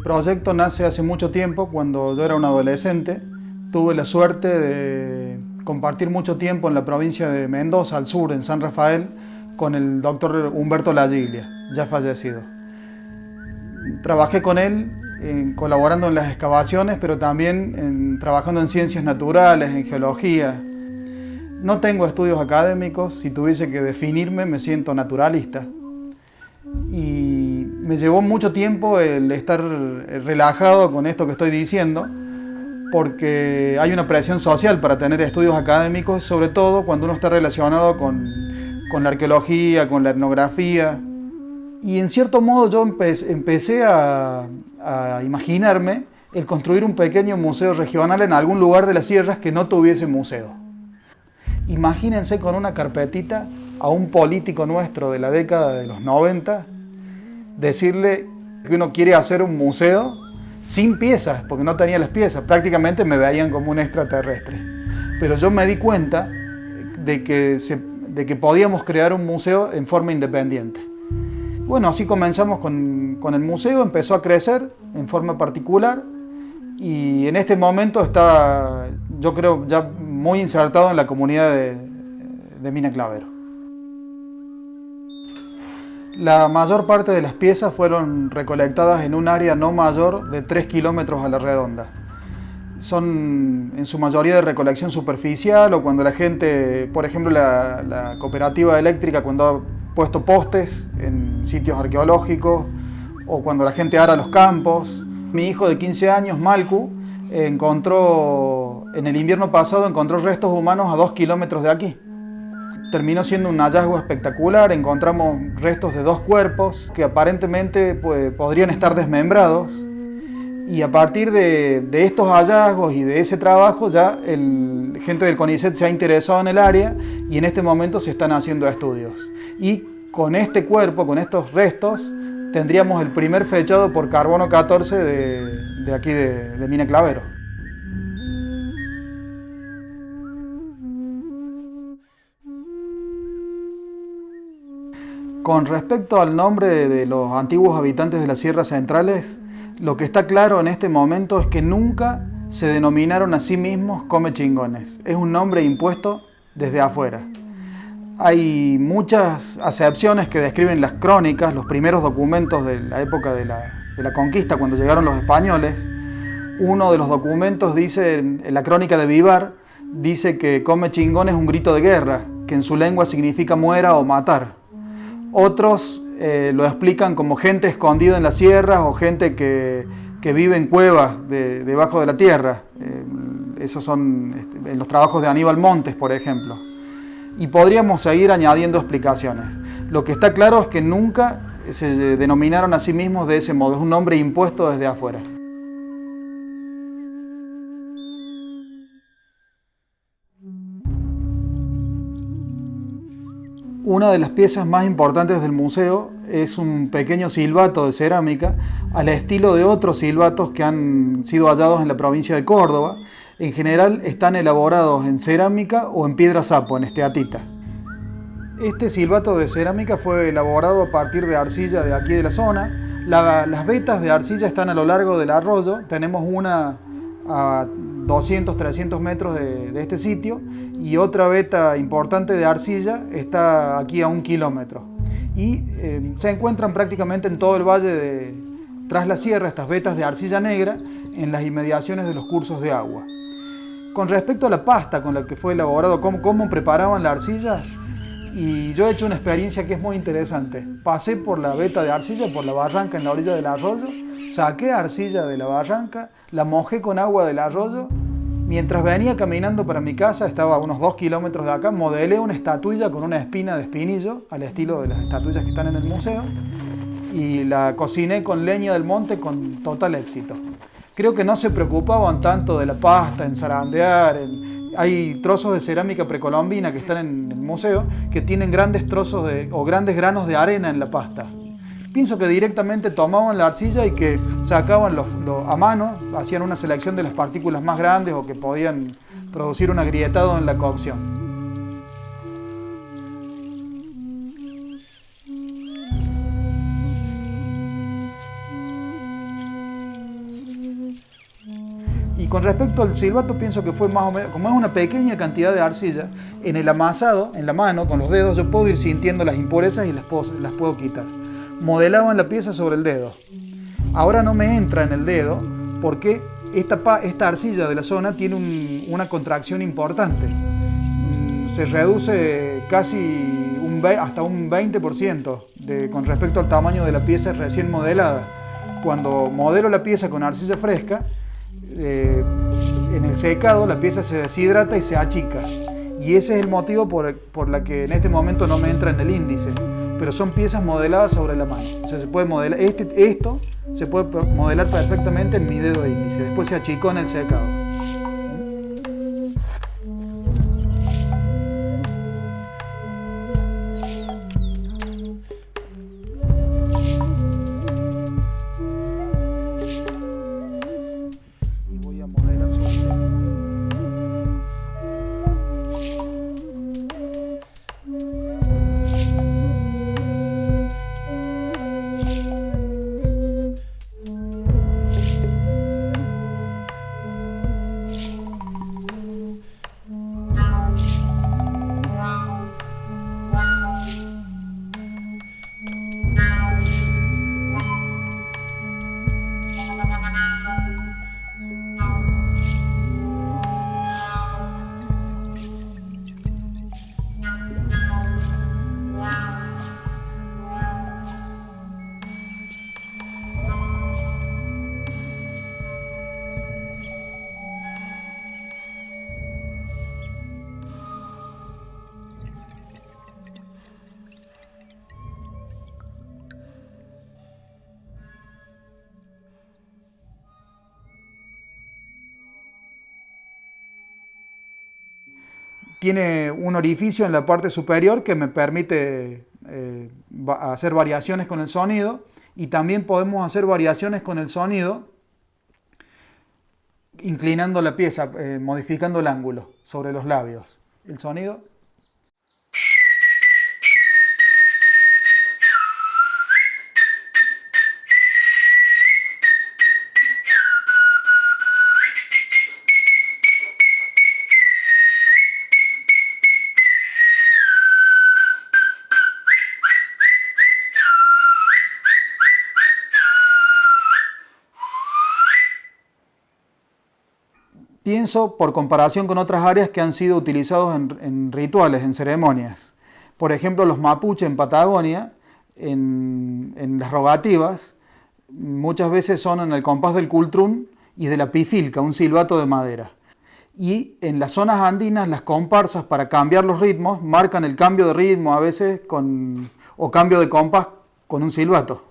proyecto nace hace mucho tiempo, cuando yo era un adolescente. Tuve la suerte de compartir mucho tiempo en la provincia de Mendoza, al sur, en San Rafael, con el doctor Humberto Lagiglia, ya fallecido. Trabajé con él colaborando en las excavaciones, pero también trabajando en ciencias naturales, en geología. No tengo estudios académicos. Si tuviese que definirme, me siento naturalista. Y me llevó mucho tiempo el estar relajado con esto que estoy diciendo, porque hay una presión social para tener estudios académicos, sobre todo cuando uno está relacionado con la arqueología, con la etnografía. Y en cierto modo yo empecé a imaginarme el construir un pequeño museo regional en algún lugar de las sierras que no tuviese museo. Imagínense con una carpetita a un político nuestro de la década de los 90, decirle que uno quiere hacer un museo sin piezas, porque no tenía las piezas. Prácticamente me veían como un extraterrestre. Pero yo me di cuenta de que podíamos crear un museo en forma independiente. Bueno, así comenzamos con el museo. Empezó a crecer en forma particular y en este momento está, yo creo, ya muy insertado en la comunidad de Mina Clavero. La mayor parte de las piezas fueron recolectadas en un área no mayor de 3 kilómetros a la redonda. Son en su mayoría de recolección superficial, o cuando la gente, por ejemplo la cooperativa eléctrica, cuando ha puesto postes en sitios arqueológicos, o cuando la gente ara los campos. Mi hijo de 15 años, Malcu, en el invierno pasado encontró restos humanos a 2 kilómetros de aquí. Terminó siendo un hallazgo espectacular. Encontramos restos de 2 cuerpos que aparentemente podrían estar desmembrados. Y a partir de estos hallazgos y de ese trabajo, ya gente del CONICET se ha interesado en el área y en este momento se están haciendo estudios. Y con este cuerpo, con estos restos, tendríamos el primer fechado por carbono 14 de aquí de Mina Clavero. Con respecto al nombre de los antiguos habitantes de las sierras centrales, lo que está claro en este momento es que nunca se denominaron a sí mismos comechingones. Es un nombre impuesto desde afuera. Hay muchas acepciones que describen las crónicas, los primeros documentos de la época de la conquista, cuando llegaron los españoles. Uno de los documentos dice, en la crónica de Vivar, dice que comechingón es un grito de guerra, que en su lengua significa muera o matar. Otros lo explican como gente escondida en las sierras o gente que vive en cuevas debajo de la tierra. Esos son en los trabajos de Aníbal Montes, por ejemplo. Y podríamos seguir añadiendo explicaciones. Lo que está claro es que nunca se denominaron a sí mismos de ese modo. Es un nombre impuesto desde afuera. Una de las piezas más importantes del museo es un pequeño silbato de cerámica al estilo de otros silbatos que han sido hallados en la provincia de Córdoba. En general están elaborados en cerámica o en piedra sapo, en esteatita. Este silbato de cerámica fue elaborado a partir de arcilla de aquí de la zona. Las vetas de arcilla están a lo largo del arroyo. Tenemos una a 200, 300 metros de este sitio y otra veta importante de arcilla está aquí a 1 kilómetro. Y se encuentran prácticamente en todo el valle tras la sierra estas vetas de arcilla negra en las inmediaciones de los cursos de agua. Con respecto a la pasta con la que fue elaborado, cómo preparaban la arcilla, y yo he hecho una experiencia que es muy interesante. Pasé por la veta de arcilla, por la barranca en la orilla del arroyo, saqué arcilla de la barranca, la mojé con agua del arroyo. Mientras venía caminando para mi casa, estaba a unos 2 kilómetros de acá, modelé una estatuilla con una espina de espinillo, al estilo de las estatuillas que están en el museo, y la cociné con leña del monte con total éxito. Creo que no se preocupaban tanto de la pasta, en zarandear. Hay trozos de cerámica precolombina que están en el museo que tienen grandes trozos o grandes granos de arena en la pasta. Pienso que directamente tomaban la arcilla y que sacaban a mano, hacían una selección de las partículas más grandes o que podían producir un agrietado en la cocción. con respecto al silbato, pienso que fue más o menos, como es una pequeña cantidad de arcilla, en el amasado, en la mano, con los dedos, yo puedo ir sintiendo las impurezas y las puedo quitar. Modelado en la pieza sobre el dedo. Ahora no me entra en el dedo porque esta arcilla de la zona tiene una contracción importante. Se reduce casi hasta un 20% con respecto al tamaño de la pieza recién modelada. Cuando modelo la pieza con arcilla fresca, en el secado la pieza se deshidrata y se achica. Y ese es el motivo por la que en este momento no me entra en el índice. Pero son piezas modeladas sobre la mano. O sea, se puede modelar, esto se puede modelar perfectamente en mi dedo índice. Después se achicó en el secado. Y voy a modelar sobre el dedo. Tiene un orificio en la parte superior que me permite hacer variaciones con el sonido, y también podemos hacer variaciones con el sonido inclinando la pieza, modificando el ángulo sobre los labios. El sonido. Pienso por comparación con otras áreas que han sido utilizados en rituales, en ceremonias. Por ejemplo, los mapuche en Patagonia, en las rogativas, muchas veces son en el compás del cultrún y de la pifilca, un silbato de madera. Y en las zonas andinas, las comparsas, para cambiar los ritmos, marcan el cambio de ritmo a veces o cambio de compás con un silbato.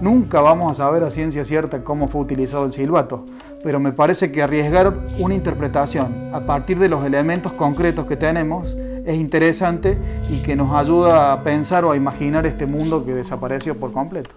Nunca vamos a saber a ciencia cierta cómo fue utilizado el silbato, pero me parece que arriesgar una interpretación a partir de los elementos concretos que tenemos es interesante y que nos ayuda a pensar o a imaginar este mundo que desapareció por completo.